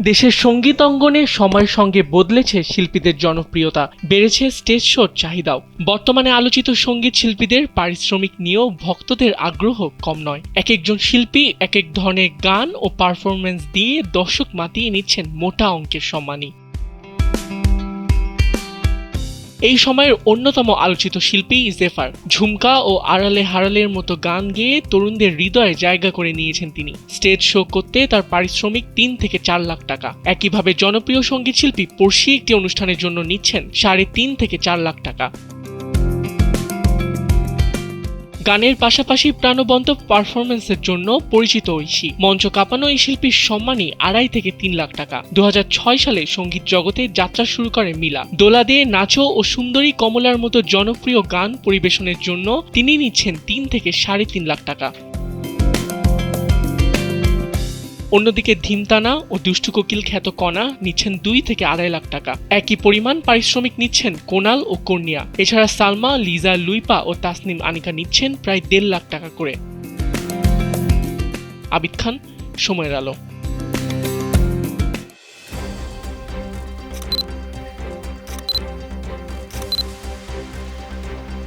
দেশের সঙ্গীত অঙ্গনে সময়ের সঙ্গে বদলেছে শিল্পীদের জনপ্রিয়তা, বেড়েছে স্টেজ শোর চাহিদাও। বর্তমানে আলোচিত সঙ্গীত শিল্পীদের পারিশ্রমিক নিয়েও ভক্তদের আগ্রহ কম নয়। এক একজন শিল্পী এক এক ধরনের গান ও পারফরমেন্স দিয়ে দর্শক মাতিয়ে নিচ্ছেন মোটা অঙ্কের সম্মানী। এই সময়ের অন্যতম আলোচিত শিল্পী জেফার। ঝুমকা ও আড়ালে হারালের মতো গান গেয়ে তরুণদের হৃদয়ে জায়গা করে নিয়েছেন তিনি। স্টেজ শো করতে তার পারিশ্রমিক 3 থেকে 4 লাখ টাকা। একইভাবে জনপ্রিয় সঙ্গীত শিল্পী পড়শি একটি অনুষ্ঠানের জন্য নিচ্ছেন 3.5 থেকে 4 লাখ টাকা। গানের পাশাপাশি প্রাণবন্ত পারফরমেন্সের জন্য পরিচিত ঐশী। মঞ্চ কাঁপানো এই শিল্পীর সম্মানী 2.5 থেকে 3 লাখ টাকা। 2006 সালে সঙ্গীত জগতে যাত্রা শুরু করে মিলা। দোলা দিয়ে নাচো ও সুন্দরী কমলার মতো জনপ্রিয় গান পরিবেশনের জন্য তিনি নিচ্ছেন 3 থেকে 3.5 লাখ টাকা। অন্যদিকে ধিমতানা ও দুষ্টু কোকিল খ্যাত কণা নিচ্ছেন 2 থেকে 2.5 লাখ টাকা। একই পরিমাণ পারিশ্রমিক নিচ্ছেন কোনাল ও কর্নিয়া। এছাড়া সালমা, লিজা, লুইপা ও তাসনিম আনিকা নিচ্ছেন প্রায় 1.5 লাখ টাকা করে। আবিদ খান, সময়ের আলো।